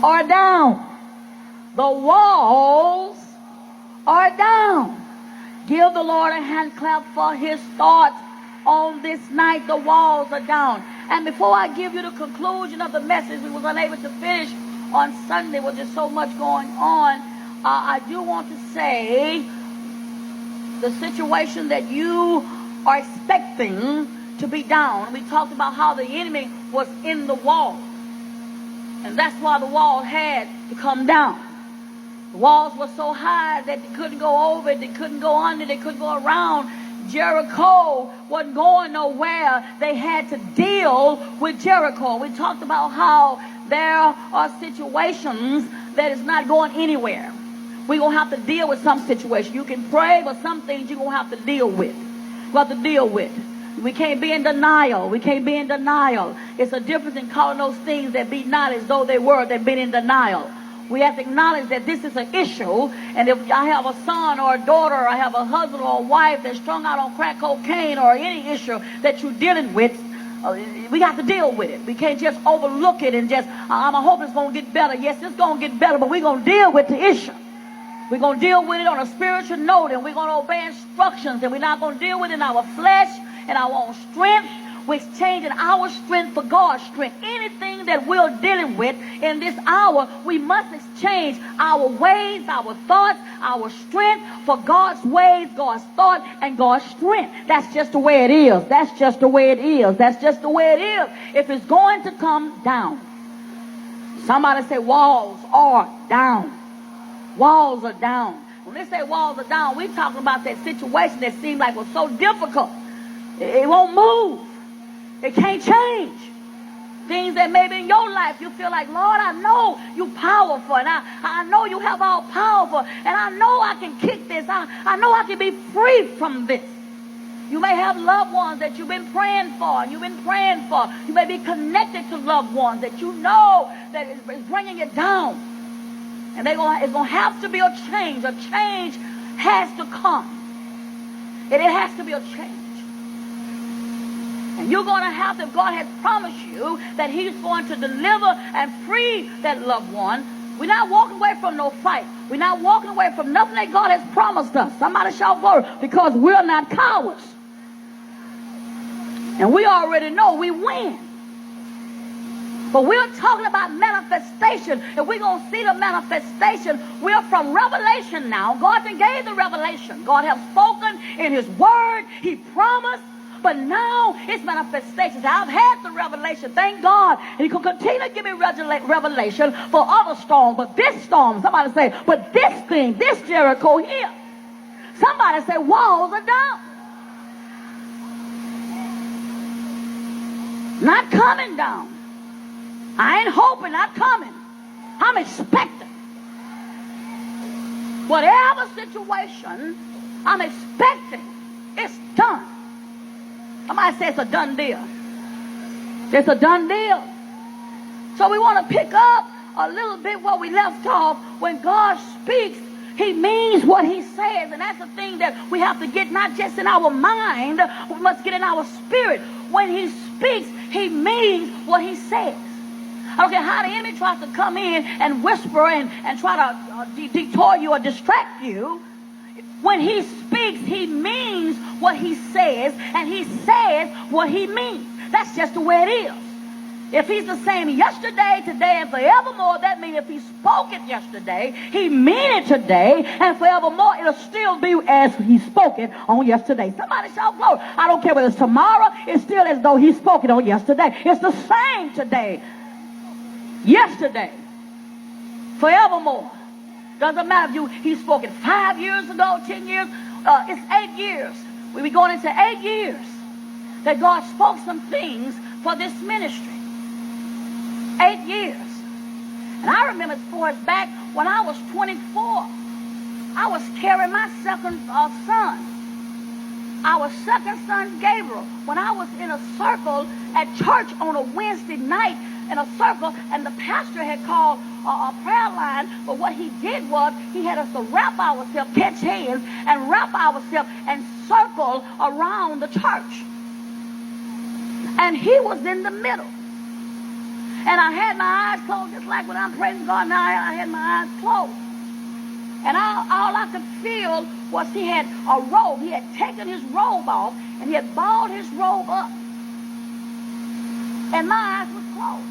are down. The walls are down. Give the Lord a hand clap for his thoughts on this night. The walls are down. And before I give you the conclusion of the message, we was unable to finish on Sunday with just so much going on. I do want to say the situation that you are expecting to be down. We talked about how the enemy was in the wall. And that's why the wall had to come down. The walls were so high that they couldn't go over it, they couldn't go under, they couldn't go around. Jericho wasn't going nowhere. They had to deal with Jericho. We talked about how there are situations that is not going anywhere. We're going to have to deal with some situations. You can pray, but some things you're going to have to deal with. We have to deal with. We can't be in denial. We can't be in denial. It's a difference in calling those things that be not as though they were, that been in denial. We have to acknowledge that this is an issue, and if I have a son or a daughter, or I have a husband or a wife that's strung out on crack cocaine or any issue that you're dealing with, we got to deal with it. We can't just overlook it and just, I'm hoping it's going to get better. Yes, it's going to get better, but we're going to deal with the issue. We're going to deal with it on a spiritual note, and we're going to obey instructions, and we're not going to deal with it in our flesh and our own strength. We're exchanging our strength for God's strength. Anything that we're dealing with in this hour, we must exchange our ways, our thoughts, our strength for God's ways, God's thought, and God's strength. That's just the way it is. That's just the way it is. That's just the way it is. If it's going to come down. Somebody say walls are down. Walls are down. When they say walls are down, we're talking about that situation that seemed like was so difficult. It won't move. It can't change. Things that maybe in your life you feel like, Lord, I know you're powerful, and I know you have all powerful, and I know I can kick this. I know I can be free from this. You may have loved ones that you've been praying for, and you've been praying for. You may be connected to loved ones that you know that is bringing it down. And it's going to have to be a change. A change has to come. And it has to be a change. And you're going to have to, if God has promised you that he's going to deliver and free that loved one, we're not walking away from no fight. We're not walking away from nothing that God has promised us. Somebody shout glory, because we're not cowards. And we already know we win. But we're talking about manifestation. If we're going to see the manifestation, we're from Revelation now. God then gave the revelation. God has spoken in his word. He promised. But now it's manifestations. I've had the revelation, thank God. And he can continue to give me revelation for other storms. But this storm, somebody say, but this thing, this Jericho here. Somebody say, walls are down. Not coming down. I ain't hoping, not coming. I'm expecting. Whatever situation, I'm expecting. It's done. Somebody say it's a done deal. It's a done deal. So we want to pick up a little bit where we left off. When God speaks, he means what he says. And that's the thing that we have to get not just in our mind, we must get in our spirit. When he speaks, he means what he says. I don't care how the enemy tries to come in and whisper and try to detour you or distract you. When he speaks, he means what he says, and he says what he means. That's just the way it is. If he's the same yesterday, today, and forevermore, that means if he spoke it yesterday, he mean it today, and forevermore, it'll still be as he spoke it on yesterday. Somebody shout glory. I don't care whether it's tomorrow, it's still as though he spoke it on yesterday. It's the same today, yesterday, forevermore. Doesn't matter if he spoke it 5 years ago, 10 years, it's 8 years. We'll be going into 8 years that God spoke some things for this ministry. 8 years. And I remember as far as back when I was 24, I was carrying my second son. Our second son, Gabriel, when I was in a circle at church on a Wednesday night, in a circle, and the pastor had called a prayer line, but what he did was he had us to wrap ourselves, catch hands, and wrap ourselves and circle around the church. And he was in the middle. And I had my eyes closed, just like when I'm praising God now. I had my eyes closed. And all I could feel was he had a robe. He had taken his robe off, and he had balled his robe up. And my eyes were closed.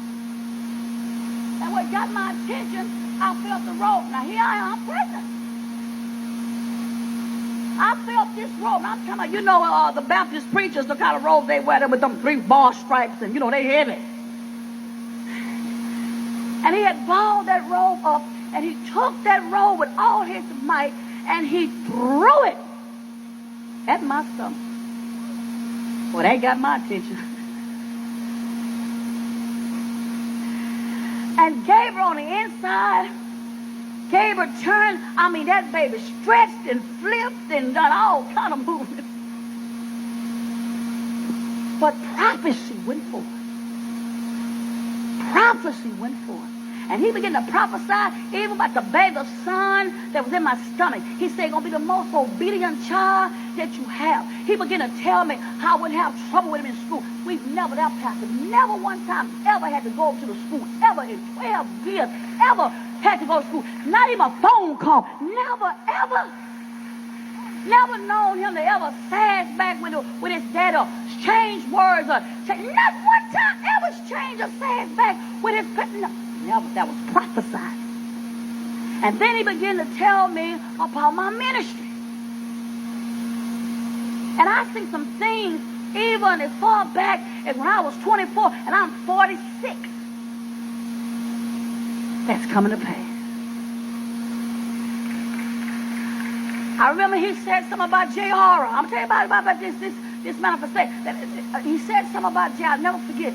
And what got my attention, I felt the robe. Now here I am, I'm pregnant. I felt this robe. Now I'm talking about, you know, the Baptist preachers, the kind of robes they wear with them 3 bar stripes, and, you know, they heavy. And he had balled that robe up, and he took that robe with all his might, and he threw it at my stomach. Well, that got my attention. And Gabriel on the inside, Gabriel turned, I mean, that baby stretched and flipped and done all kind of movements. But prophecy went forth. Prophecy went forth. And he began to prophesy even about the baby son that was in my stomach. He said, going to be the most obedient child that you have. He began to tell me how I wouldn't have trouble with him in school. We've never, that pastor, never one time ever had to go to the school, ever in 12 years, ever had to go to school. Not even a phone call. Never, ever. Never known him to ever sass back with his dad or change words or not one time ever change or sass back with his no. Never. That was prophesied. And then he began to tell me about my ministry. And I see some things even as far back as when I was 24 and I'm 46. That's coming to pass. I remember he said something about J.R. I'm going to tell you about this manifestation. He said something about J.R. I'll never forget.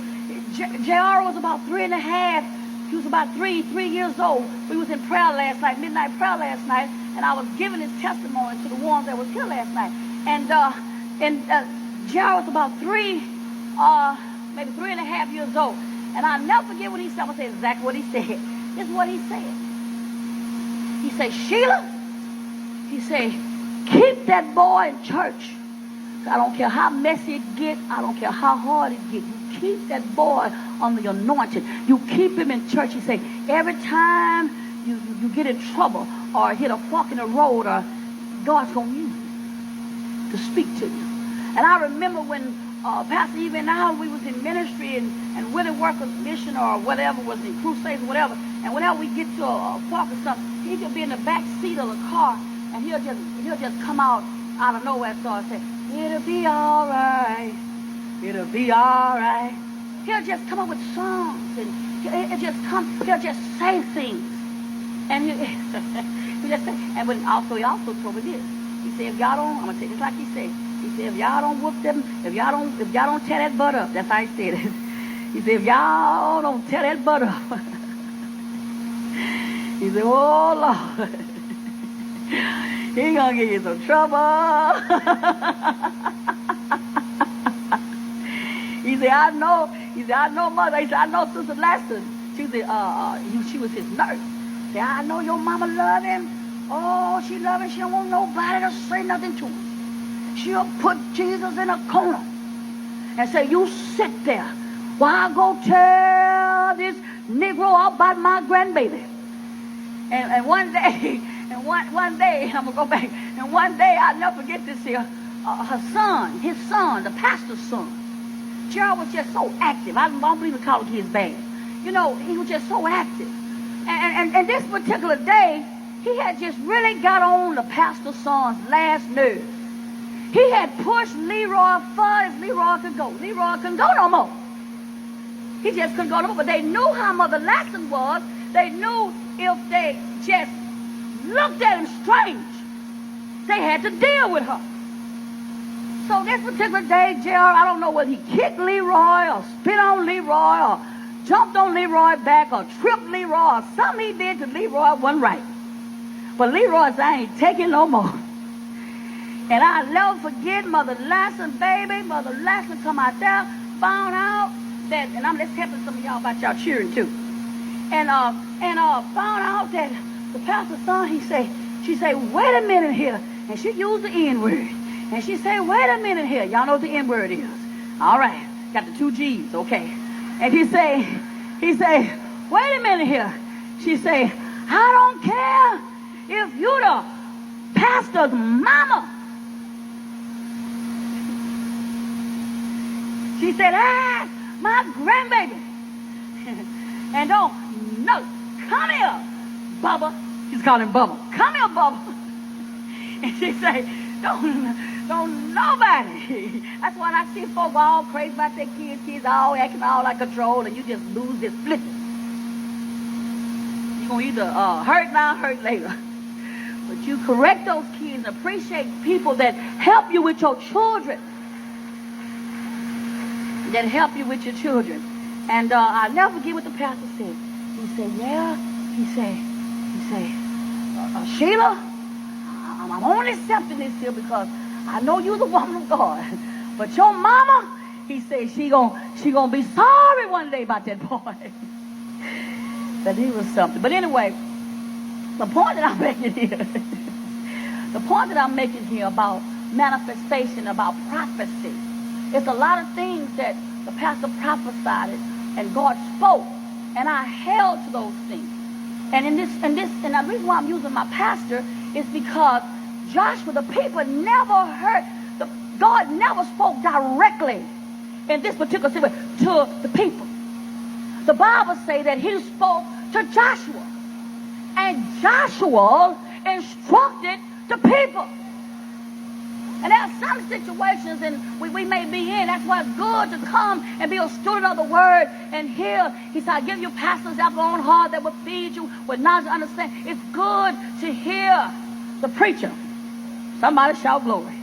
J.R. was about 3.5. He was about three years old. We was in prayer last night, midnight prayer last night, and I was giving his testimony to the ones that was here last night. And J.R. was about maybe 3.5 years old. And I'll never forget what he said. I'm going to say exactly what he said. This is what he said. He said, Sheila, he said, keep that boy in church. I don't care how messy it get. I don't care how hard it get. You keep that boy on the anointing. You keep him in church. He said, every time you get in trouble or hit a fork in the road, or God's going to use you to speak to you. And I remember when Pastor Eve and I, we was in ministry and Willie Workers Mission or whatever, was in crusades or whatever, and whenever we get to a park or something, he could be in the back seat of the car, and he'll just come out of nowhere, so I say, it'll be all right. It'll be all right. He'll just come up with songs, and he'll just say things. And he just say, and when he also told me this. He said, if y'all don't, I'm gonna say this like he said. He said, if y'all don't whoop them, if y'all don't tear that butt up, that's how he said it. He said, if y'all don't tear that butt up. He said, oh Lord, he gonna get you some trouble. He said, I know. He said, I know, Mother. He said, I know Sister Laston. She was his nurse. He said, I know your mama love him. Oh, she love him. She don't want nobody to say nothing to him. She'll put Jesus in a corner and say, you sit there while I go tell this Negro about my grandbaby. And one day, one day, I'm going to go back. And one day, I'll never forget this here. His son, the pastor's son. Gerald was just so active. I don't believe in college kids bad. You know, he was just so active. And this particular day, he had just really got on the pastor's son's last nerve. He had pushed Leroy far as Leroy could go. Leroy couldn't go no more. He just couldn't go no more. But they knew how Mother Laston was. They knew if they just looked at him strange, they had to deal with her. So this particular day, JR, I don't know whether he kicked Leroy or spit on Leroy or jumped on Leroy back or tripped Leroy or something he did to Leroy wasn't right. But Leroy said, I ain't taking no more. And I'll never forget Mother Laston, baby. Mother Laston come out there, found out that, and I'm just helping some of y'all about y'all cheering too. And found out that the pastor's son, she say, wait a minute here. And she used the N-word. And she said, wait a minute here. Y'all know what the N-word is. All right. Got the 2 G's, okay. And he He say, wait a minute here. She say, I don't care if you the pastor's mama. She said, my grandbaby. And don't, no, come here, Bubba. She's calling him Bubba. Come here, Bubba. And she say, don't nobody. That's why I see folks all crazy about their kids all acting all out of control, and you just lose this flipping. You're going to either hurt now, hurt later. But you correct those kids and appreciate people that help you with your children. That help you with your children. And I'll never forget what the pastor said. He said, yeah. He said, Sheila, I'm only accepting this here because I know you're the woman of God. But your mama, he said, she gonna be sorry one day about that boy. That he was something. But anyway, the point that I'm making here, about manifestation, about prophecy, it's a lot of things that the pastor prophesied and God spoke, and I held to those things. And the reason why I'm using my pastor is because Joshua, the people never heard, God never spoke directly in this particular situation to the people. The Bible says that he spoke to Joshua, and Joshua instructed the people. And there are some situations and we may be in. That's why it's good to come and be a student of the word and hear. He said, I give you pastors after your own heart that will feed you with knowledge and understanding. It's good to hear the preacher. Somebody shout glory.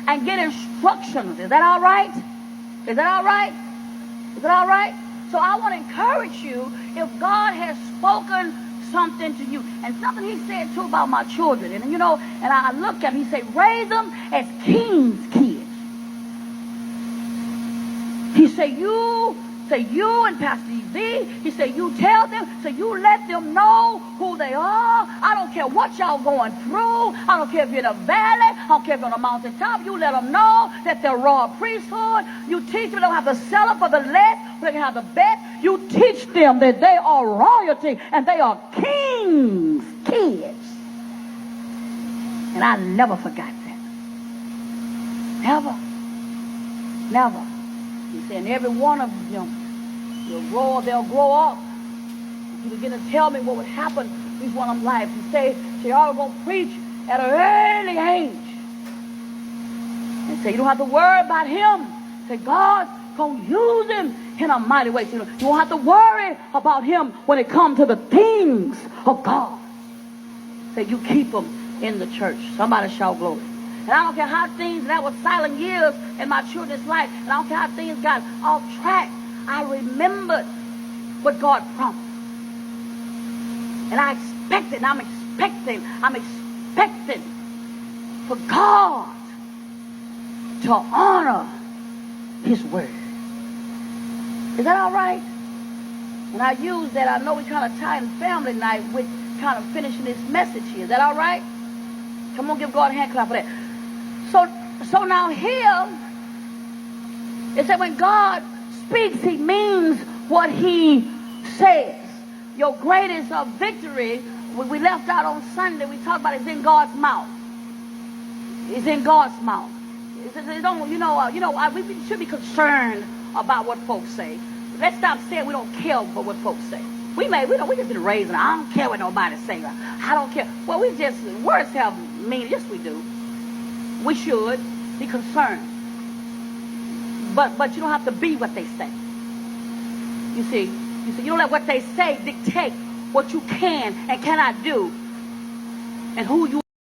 And get instructions. Is that all right? Is that all right? Is that all right? So I want to encourage you, if God has spoken something to you, and something he said too about my children, and and I look at him, he said, raise them as king's kids. He said, you and Pastor Z, he said, you tell them, so you let them know who they are. I don't care what y'all going through. I don't care if you're in a valley. I don't care if you're on a mountaintop. You let them know that they're royal priesthood. You teach them they don't have to sell up for the less. They can have the best. You teach them that they are royalty and they are king's kids. And I never forgot that. Never. He said, and every one of them they'll grow up. He begin to tell me what would happen in one of them life. He said, they all going to preach at an early age. He said, you don't have to worry about him. He said, God's going to use him in a mighty way. You don't have to worry about him when it comes to the things of God. He said, you keep him in the church. Somebody shout glory. And I don't care how things, that was silent years in my children's life, and I don't care how things got off track. I remembered what God promised. And I expected, I'm expecting for God to honor his word. Is that all right? And I use that, I know we kind of tie in family night with kind of finishing this message here. Is that all right? Come on, give God a hand clap for that. So now here, it said when God speaks, he means what he says. Your greatest victory, we left out on Sunday, we talked about it's in God's mouth. It's in God's mouth. We should be concerned about what folks say. Let's stop saying we don't care for what folks say. We just been raised, I don't care what nobody say. I don't care. Well, words have meaning. Yes, we do. We should be concerned. But you don't have to be what they say. You see, you don't let what they say dictate what you can and cannot do and who you